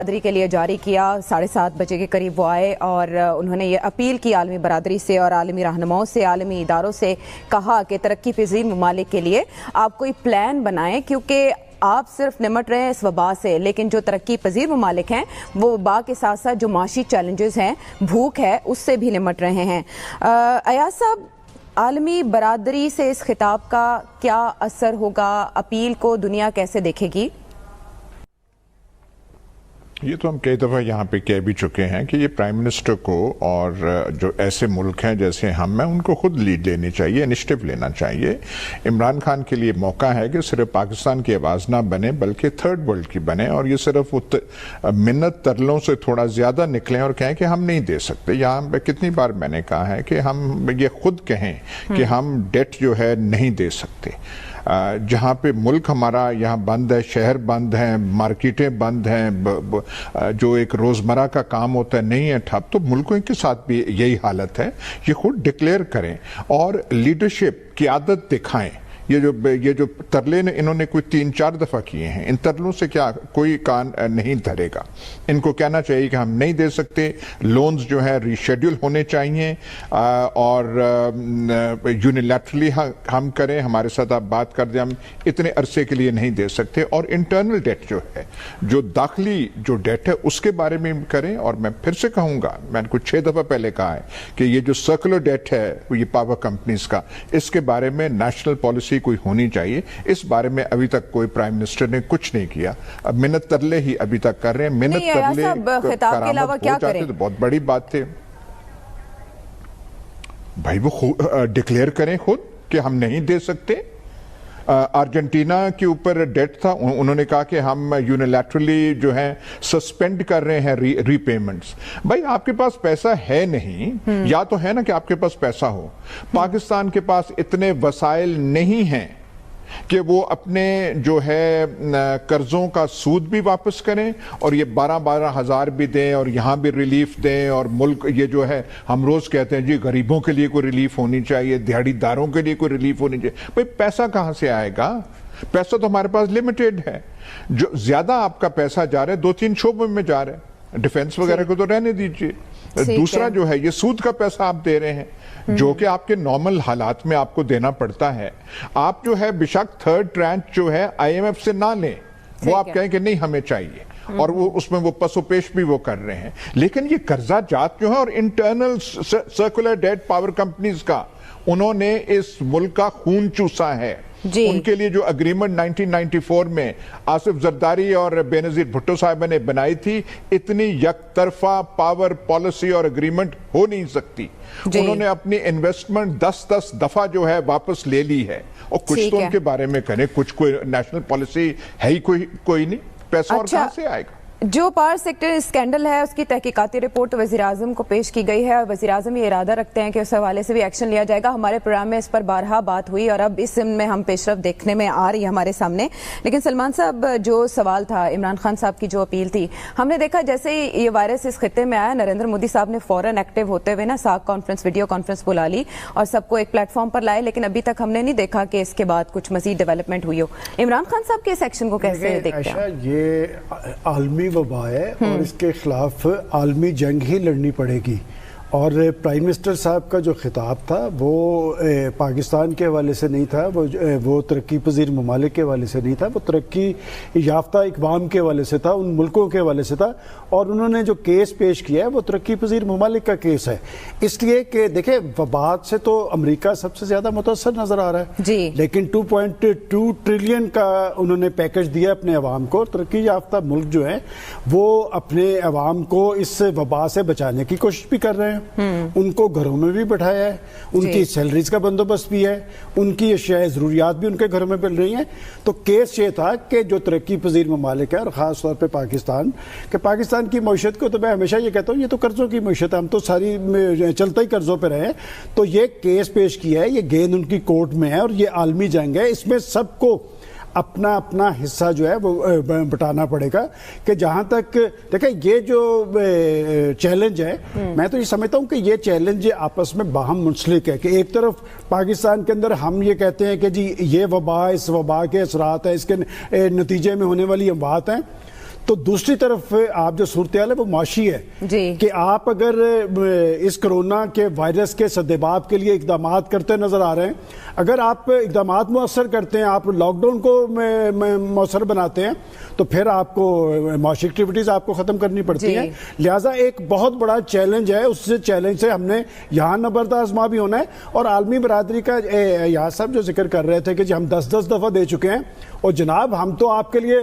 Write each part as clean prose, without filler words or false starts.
برادری کے لیے جاری کیا. 7:30 بجے کے قریب وہ آئے اور انہوں نے یہ اپیل کی عالمی برادری سے اور عالمی رہنماؤں سے, عالمی اداروں سے, کہا کہ ترقی پذیر ممالک کے لیے آپ کوئی پلان بنائیں, کیونکہ آپ صرف نمٹ رہے ہیں اس وبا سے, لیکن جو ترقی پذیر ممالک ہیں وہ وبا کے ساتھ ساتھ جو معاشی چیلنجز ہیں, بھوک ہے, اس سے بھی نمٹ رہے ہیں. ایاز صاحب, عالمی برادری سے اس خطاب کا کیا اثر ہوگا؟ اپیل کو دنیا کیسے دیکھے گی؟ یہ تو ہم کئی دفعہ یہاں پہ کہہ بھی چکے ہیں کہ یہ پرائم منسٹر کو اور جو ایسے ملک ہیں جیسے ہم ہیں ان کو خود لیڈ لینی چاہیے, انیشیٹو لینا چاہیے. عمران خان کے لیے موقع ہے کہ صرف پاکستان کی آواز نہ بنے بلکہ تھرڈ ورلڈ کی بنے, اور یہ صرف منت ترلوں سے تھوڑا زیادہ نکلیں اور کہیں کہ ہم نہیں دے سکتے. یہاں پہ کتنی بار میں نے کہا ہے کہ ہم یہ خود کہیں کہ ہم ڈیٹ جو ہے نہیں دے سکتے. جہاں پہ ملک ہمارا یہاں بند ہے, شہر بند ہیں, مارکیٹیں بند ہیں, جو ایک روزمرہ کا کام ہوتا ہے نہیں ہے ٹھپ, تو ملکوں کے ساتھ بھی یہی حالت ہے. یہ خود ڈکلیئر کریں اور لیڈرشپ کی عادت دکھائیں. یہ جو ترلے انہوں نے کوئی 3-4 دفعہ کیے ہیں, ان ترلوں سے کیا کوئی کان نہیں دھرے گا. ان کو کہنا چاہیے کہ ہم نہیں دے سکتے, لونز جو ہے ری شیڈیول ہونے چاہیے اور یونیلیٹرلی ہم کریں, ہمارے ساتھ آپ بات کر دیں, ہم اتنے عرصے کے لیے نہیں دے سکتے. اور انٹرنل ڈیٹ جو ہے, جو داخلی جو ڈیٹ ہے اس کے بارے میں کریں. اور میں پھر سے کہوں گا, میں نے کچھ 6 دفعہ پہلے کہا ہے کہ یہ جو سرکولر ڈیٹ ہے یہ پاور کمپنیز کا, اس کے بارے میں نیشنل پالیسی کوئی ہونی چاہیے. اس بارے میں ابھی تک کوئی پرائم منسٹر نے کچھ نہیں کیا. اب منت ترلے ہی ابھی تک کر رہے ہیں. منت ترلے خطاب کے علاوہ کیا کریں؟ تو بہت بڑی بات تھی بھائی, وہ ڈکلیئر کریں خود کہ ہم نہیں دے سکتے. ارجنٹینا کے اوپر ڈیٹ تھا, انہوں نے کہا کہ ہم یونیلیٹرلی جو ہیں سسپینڈ کر رہے ہیں ری پیمنٹس. بھائی آپ کے پاس پیسہ ہے نہیں, یا تو ہے نا کہ آپ کے پاس پیسہ ہو. پاکستان کے پاس اتنے وسائل نہیں ہیں کہ وہ اپنے جو ہے قرضوں کا سود بھی واپس کریں اور یہ 12 ہزار بھی دیں اور یہاں بھی ریلیف دیں. اور ملک یہ جو ہے ہم روز کہتے ہیں جی غریبوں کے لیے کوئی ریلیف ہونی چاہیے, دیہڑی داروں کے لیے کوئی ریلیف ہونی چاہیے. بھئی پیسہ کہاں سے آئے گا؟ پیسہ تو ہمارے پاس لمیٹڈ ہے. جو زیادہ آپ کا پیسہ جا رہا ہے 2-3 شعبوں میں جا رہا ہے, ڈیفنس وغیرہ کو تو رہنے دیجئے. دوسرا جو ہے یہ سود کا پیسہ آپ دے رہے ہیں جو کہ آپ کے نارمل حالات میں آپ کو دینا پڑتا ہے. آپ جو ہے بشک تھرڈ ٹرانچ جو ہے IMF سے نہ لیں, وہ آپ کہیں کہ نہیں ہمیں چاہیے, اور وہ اس میں وہ پس و پیش بھی وہ کر رہے ہیں. لیکن یہ قرضہ جات جو ہے اور internal circular debt power companies کا, انہوں نے اس ملک کا خون چوسا ہے. ان کے لیے جو اگریمنٹ 1994 میں آصف زرداری اور بے نظیر بھٹو صاحبہ نے بنائی تھی, اتنی یک طرفہ پاور پالیسی اور اگریمنٹ ہو نہیں سکتی. انہوں نے اپنی انویسٹمنٹ 10 دفعہ جو ہے واپس لے لی ہے. اور کچھ تو ان کے بارے میں کریں, کچھ کوئی نیشنل پالیسی ہے ہی کوئی نہیں. پیسہ اور کہاں سے آئے گا؟ جو پاور سیکٹر اسکینڈل ہے اس کی تحقیقاتی رپورٹ وزیراعظم کو پیش کی گئی ہے, اور وزیراعظم یہ ارادہ رکھتے ہیں کہ اس حوالے سے بھی ایکشن لیا جائے گا. ہمارے پروگرام میں اس پر بارہا بات ہوئی اور اب اس ضمن میں ہم پیش رفت دیکھنے میں آ رہی ہے ہمارے سامنے. لیکن سلمان صاحب, جو سوال تھا عمران خان صاحب کی جو اپیل تھی, ہم نے دیکھا جیسے ہی یہ وائرس اس خطے میں آیا, نریندر مودی صاحب نے فوراً ایکٹیو ہوتے ہوئے ساک کانفرنس, ویڈیو کانفرنس بلا لی اور سب کو ایک پلیٹ فارم پر لائے. لیکن ابھی تک ہم نے نہیں دیکھا کہ اس کے بعد کچھ مزید ڈیولپمنٹ ہوئی ہو. عمران خان صاحب کے اس ایکشن کو کیسے دیکھتے ہیں؟ یہ عالمی وبا ہے اور اس کے خلاف عالمی جنگ ہی لڑنی پڑے گی. اور پرائم منسٹر صاحب کا جو خطاب تھا وہ پاکستان کے حوالے سے نہیں تھا, وہ ترقی پذیر ممالک کے حوالے سے نہیں تھا, وہ ترقی یافتہ اقوام کے حوالے سے تھا, ان ملکوں کے حوالے سے تھا. اور انہوں نے جو کیس پیش کیا ہے وہ ترقی پذیر ممالک کا کیس ہے, اس لیے کہ دیکھیں وبات سے تو امریکہ سب سے زیادہ متاثر نظر آ رہا ہے جی, لیکن 2.2 ٹریلین کا انہوں نے پیکج دیا اپنے عوام کو. ترقی یافتہ ملک جو ہیں وہ اپنے عوام کو اس وبا سے بچانے کی کوشش بھی کر رہے ہیں. ان کو گھروں میں بھی بٹھایا ہے, ان کی سیلریز کا بندوبست بھی ہے, ان کی اشیاء ضروریات بھی ان کے گھروں میں مل رہی ہیں. تو کیس یہ تھا کہ جو ترقی پذیر ممالک ہے اور خاص طور پہ پاکستان, کہ پاکستان کی معیشت کو تو میں ہمیشہ یہ کہتا ہوں یہ تو قرضوں کی معیشت ہے, ہم تو ساری چلتا ہی قرضوں پہ رہے ہیں. تو یہ کیس پیش کیا ہے, یہ گیند ان کی کورٹ میں ہے اور یہ عالمی جنگ ہے. اس میں سب کو اپنا اپنا حصہ جو ہے وہ بٹانا پڑے گا. کہ جہاں تک دیکھیں یہ جو چیلنج ہے, میں تو یہ سمجھتا ہوں کہ یہ چیلنج آپس میں باہم منسلک ہے. کہ ایک طرف پاکستان کے اندر ہم یہ کہتے ہیں کہ جی یہ وبا, اس وبا کے اثرات ہیں, اس کے نتیجے میں ہونے والی اموات ہیں. تو دوسری طرف آپ جو صورتحال ہے وہ معاشی ہے جی کہ آپ اگر اس کرونا کے وائرس کے سدباب کے لیے اقدامات کرتے نظر آ رہے ہیں, اگر آپ اقدامات مؤثر کرتے ہیں, آپ لاک ڈاؤن کو مؤثر بناتے ہیں, تو پھر آپ کو معاشی ایکٹیویٹیز آپ کو ختم کرنی پڑتی ہیں. لہٰذا ایک بہت بڑا چیلنج ہے, اس چیلنج سے ہم نے یہاں نبرد آزما بھی ہونا ہے. اور عالمی برادری کا یہاں صاحب جو ذکر کر رہے تھے کہ جی ہم 10 دفعہ دے چکے ہیں, اور جناب ہم تو آپ کے لیے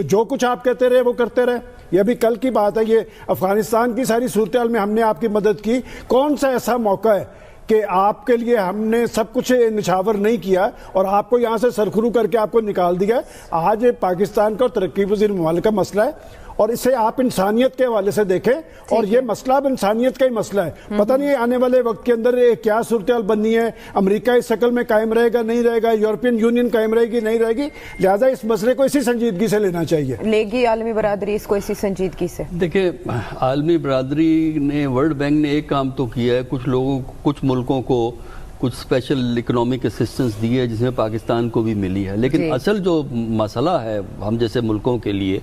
جو کچھ آپ کہتے رہے وہ کرتے رہے. یہ ابھی کل کی بات ہے, یہ افغانستان کی ساری صورتحال میں ہم نے آپ کی مدد کی. کون سا ایسا موقع ہے کہ آپ کے لیے ہم نے سب کچھ نچھاور نہیں کیا اور آپ کو یہاں سے سرخرو کر کے آپ کو نکال دیا؟ آج پاکستان کا ترقی پذیر ممالک کا مسئلہ ہے, اور اسے آپ انسانیت کے حوالے سے دیکھیں, اور یہ مسئلہ اب انسانیت کا ہی مسئلہ ہے. پتہ نہیں آنے والے وقت کے اندر کیا صورتحال بننی ہے, امریکہ اس شکل میں قائم رہے گا نہیں رہے گا, یورپین یونین قائم رہے گی نہیں رہے گی. لہٰذا اس مسئلے کو اسی سنجیدگی سے لینا چاہیے. لے گی عالمی برادری اس کو اسی سنجیدگی سے؟ دیکھیں, عالمی برادری نے, ورلڈ بینک نے ایک کام تو کیا ہے, کچھ لوگوں, کچھ ملکوں کو کچھ اسپیشل اکنامک اسسٹنس دی ہے جس میں پاکستان کو بھی ملی ہے, لیکن اصل جو مسئلہ ہے ہم جیسے ملکوں کے لیے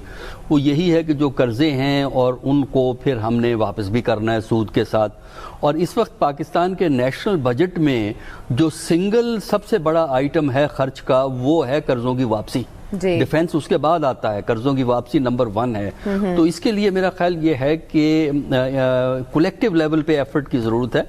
وہ یہی ہے کہ جو قرضے ہیں اور ان کو پھر ہم نے واپس بھی کرنا ہے سود کے ساتھ. اور اس وقت پاکستان کے نیشنل بجٹ میں جو سنگل سب سے بڑا آئٹم ہے خرچ کا وہ ہے قرضوں کی واپسی. ڈیفنس اس کے بعد آتا ہے, قرضوں کی واپسی نمبر 1 ہے. تو اس کے لیے میرا خیال یہ ہے کہ کولیکٹیو لیول پہ ایفرٹ کی ضرورت ہے.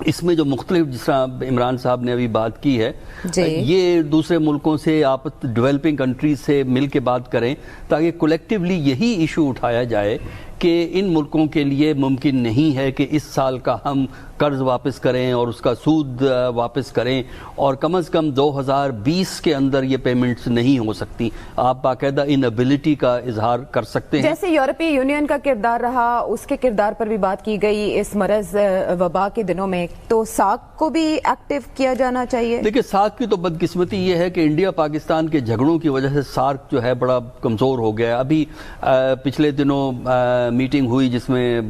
اس میں جو مختلف, جس طرح عمران صاحب نے ابھی بات کی ہے, یہ دوسرے ملکوں سے, آپ ڈیولپنگ کنٹریز سے مل کے بات کریں تاکہ کولیکٹیولی یہی ایشو اٹھایا جائے کہ ان ملکوں کے لیے ممکن نہیں ہے کہ اس سال کا ہم قرض واپس کریں اور اس کا سود واپس کریں, اور کم از کم 2020 کے اندر یہ پیمنٹس نہیں ہو سکتی. آپ باقاعدہ انیبلٹی کا اظہار کر سکتے ہیں. جیسے یورپی یونین کا کردار رہا, اس کے کردار پر بھی بات کی گئی اس مرض وبا کے دنوں میں, تو ساک کو بھی ایکٹیو کیا جانا چاہیے. دیکھیں, ساک کی تو بدقسمتی یہ ہے کہ انڈیا پاکستان کے جھگڑوں کی وجہ سے سارک جو ہے بڑا کمزور ہو گیا ہے. ابھی پچھلے دنوں میٹنگ ہوئی جس میں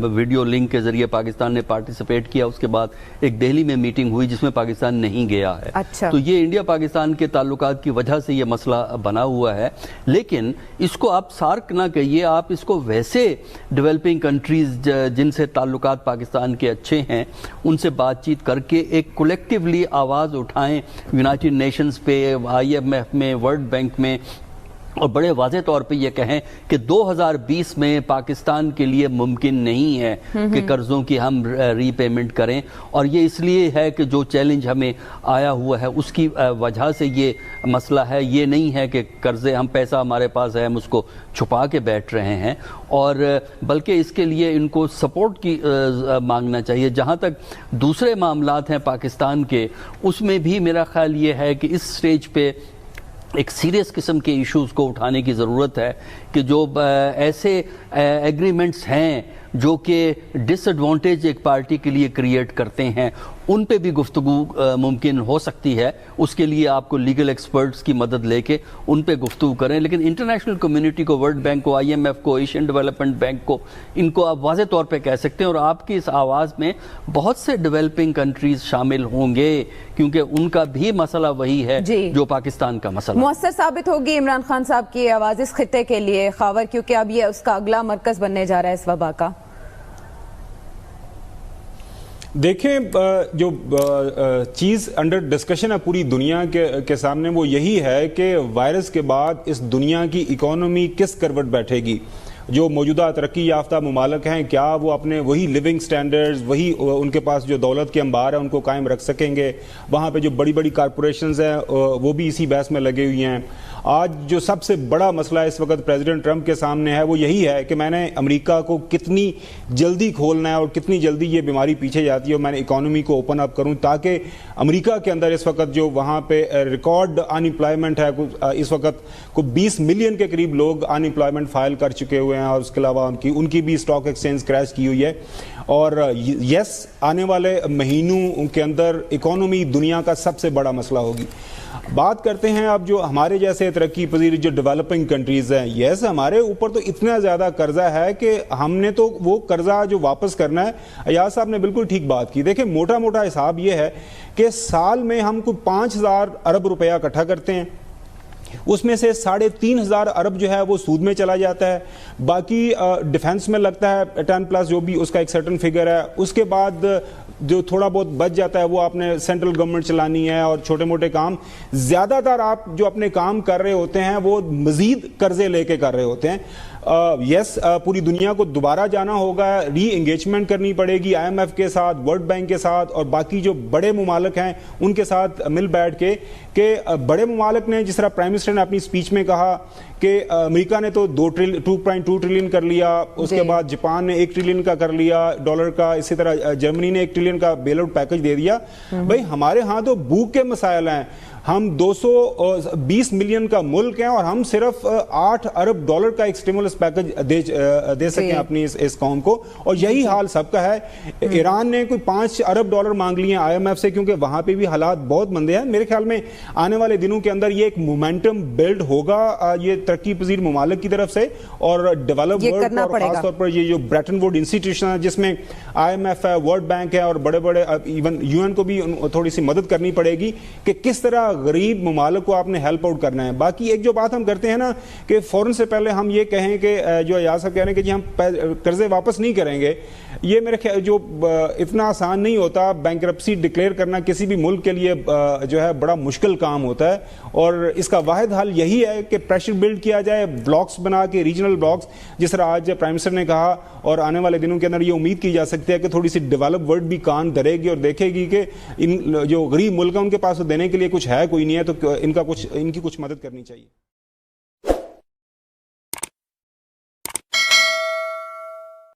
ویڈیو لنک کے ذریعے پاکستان نے پارٹیسپیٹ کیا, اس کے بعد ایک دہلی میں میٹنگ ہوئی جس میں پاکستان نہیں گیا ہے. تو یہ انڈیا پاکستان کے تعلقات کی وجہ سے یہ مسئلہ بنا ہوا ہے. لیکن اس کو آپ سارک نہ کہیے, آپ اس کو ویسے ڈیولپنگ کنٹریز جن سے تعلقات پاکستان کے اچھے ہیں ان سے بات چیت کر کے ایک کولیکٹیولی آواز اٹھائیں یونائٹڈ نیشنز پہ, IMF میں, ورلڈ بینک میں, اور بڑے واضح طور پہ یہ کہیں کہ 2020 میں پاکستان کے لیے ممکن نہیں ہے کہ قرضوں کی ہم ری پیمنٹ کریں. اور یہ اس لیے ہے کہ جو چیلنج ہمیں آیا ہوا ہے اس کی وجہ سے یہ مسئلہ ہے. یہ نہیں ہے کہ قرضے, ہم پیسہ ہمارے پاس ہے ہم اس کو چھپا کے بیٹھ رہے ہیں, اور بلکہ اس کے لیے ان کو سپورٹ کی مانگنا چاہیے. جہاں تک دوسرے معاملات ہیں پاکستان کے, اس میں بھی میرا خیال یہ ہے کہ اس سٹیج پہ ایک سیریس قسم کے ایشوز کو اٹھانے کی ضرورت ہے کہ جو ایسے ایگریمنٹس ہیں جو کہ ڈس ایڈوانٹیج ایک پارٹی کے لیے کریٹ کرتے ہیں ان پہ بھی گفتگو ممکن ہو سکتی ہے. اس کے لیے آپ کو لیگل ایکسپرٹس کی مدد لے کے ان پہ گفتگو کریں. لیکن انٹرنیشنل کمیونٹی کو, ورلڈ بینک کو, IMF کو, ایشین ڈیولپمنٹ بینک کو, ان کو آپ واضح طور پہ کہہ سکتے ہیں, اور آپ کی اس آواز میں بہت سے ڈیولپنگ کنٹریز شامل ہوں گے کیونکہ ان کا بھی مسئلہ وہی ہے جو پاکستان کا مسئلہ. مؤثر ثابت ہوگی عمران خان صاحب کی آواز اس خطے کے لیے خاور, کیونکہ اب یہ اس کا اگلا مرکز بننے جا رہا ہے اس وبا کا. دیکھیں, جو چیز انڈر ڈسکشن ہے پوری دنیا کے سامنے وہ یہی ہے کہ وائرس کے بعد اس دنیا کی اکانومی کس کروٹ بیٹھے گی. جو موجودہ ترقی یافتہ ممالک ہیں کیا وہ اپنے وہی لیونگ سٹینڈرڈز, وہی ان کے پاس جو دولت کے انبار ہیں ان کو قائم رکھ سکیں گے؟ وہاں پہ جو بڑی بڑی کارپوریشنز ہیں وہ بھی اسی بحث میں لگے ہوئی ہیں. آج جو سب سے بڑا مسئلہ اس وقت پریزیڈنٹ ٹرمپ کے سامنے ہے وہ یہی ہے کہ میں نے امریکہ کو کتنی جلدی کھولنا ہے اور کتنی جلدی یہ بیماری پیچھے جاتی ہے اور میں نے اکانومی کو اوپن اپ کروں, تاکہ امریکہ کے اندر اس وقت جو وہاں پہ ریکارڈ ان امپلائمنٹ ہے, اس وقت کو 20 ملین کے قریب لوگ ان امپلائمنٹ فائل کر چکے ہوئے ہیں, اور اس کے علاوہ ان کی بھی اسٹاک ایکسچینج کریش کی ہوئی ہے. اور یس, آنے والے مہینوں کے اندر اکانومی دنیا کا سب سے بڑا مسئلہ ہوگی. بات کرتے ہیں اب جو ہمارے جیسے ترقی پذیر جو ڈیولپنگ کنٹریز ہیں, یس ہمارے اوپر تو اتنا زیادہ قرضہ ہے کہ ہم نے تو وہ قرضہ جو واپس کرنا ہے, ایاز صاحب نے بالکل ٹھیک بات کی. دیکھیں, موٹا موٹا حساب یہ ہے کہ سال میں ہم کو 5,000 ارب روپیہ اکٹھا کرتے ہیں, اس میں سے 3,500 ارب جو ہے وہ سود میں چلا جاتا ہے, باقی ڈیفنس میں لگتا ہے 10+ جو بھی اس کا ایک سرٹن فگر ہے, اس کے بعد جو تھوڑا بہت بچ جاتا ہے وہ آپ نے سینٹرل گورنمنٹ چلانی ہے اور چھوٹے موٹے کام. زیادہ تر آپ جو اپنے کام کر رہے ہوتے ہیں وہ مزید قرضے لے کے کر رہے ہوتے ہیں. یس پوری دنیا کو دوبارہ جانا ہوگا, ری انگیجمنٹ کرنی پڑے گی IMF کے ساتھ, ورلڈ بینک کے ساتھ اور باقی جو بڑے ممالک ہیں ان کے ساتھ مل بیٹھ کے, کہ بڑے ممالک نے جس طرح پرائم منسٹر نے اپنی سپیچ میں کہا کہ امریکہ نے تو 2.2 ٹریلین کر لیا, اس کے بعد جاپان نے 1 ٹریلین کا کر لیا ڈالر کا, اسی طرح جرمنی نے 1 ٹریلین کا بیل آؤٹ پیکج دے دیا. بھائی ہمارے ہاں تو بھوک کے مسائل ہیں, ہم 220 ملین کا ملک ہیں اور ہم صرف 8 ارب ڈالر کا ایک سٹیمولس پیکج دے سکیں اپنی اس قوم کو, اور یہی حال سب کا ہے. ایران نے کوئی 5 ارب ڈالر مانگ لیے ہیں IMF سے, کیونکہ وہاں پہ بھی حالات بہت مندے ہیں. میرے خیال میں آنے والے دنوں کے اندر یہ ایک مومنٹم بلڈ ہوگا یہ ترقی پذیر ممالک کی طرف سے, اور ڈیولپ ورلڈ اور خاص طور پر یہ جو بریٹن ووڈ انسٹیٹیوشن ہے جس میں IMF ہے, ورلڈ بینک ہے اور بڑے بڑے ایون UN کو بھی تھوڑی سی مدد کرنی پڑے گی کہ کس طرح غریب ممالک کو آپ نے ہیلپ آؤٹ کرنا ہے. باقی ایک جو بات ہم کرتے ہیں نا کہ فوراً سے پہلے ہم یہ کہیں کہ جو ایاز صاحب کہہ رہے ہیں کہ جی ہم قرضے واپس نہیں کریں گے, یہ میرے خیال جو اتنا آسان نہیں ہوتا. بینکرپسی ڈکلیئر کرنا کسی بھی ملک کے لیے جو ہے بڑا مشکل کام ہوتا ہے, اور اس کا واحد حل یہی ہے کہ پریشر بلڈ کیا جائے, بلاکس بنا کے, ریجنل بلاکس, جس طرح آج پرائم منسٹر نے کہا, اور آنے والے دنوں کے اندر یہ امید کی جا سکتی ہے کہ تھوڑی سی ڈیولپ ورلڈ بھی کان دھرے گی اور دیکھے گی کہ ان جو غریب ملک ہیں ان کے پاس دینے کے لیے کچھ ہے کوئی نہیں ہے, تو ان کی کچھ مدد کرنی چاہیے.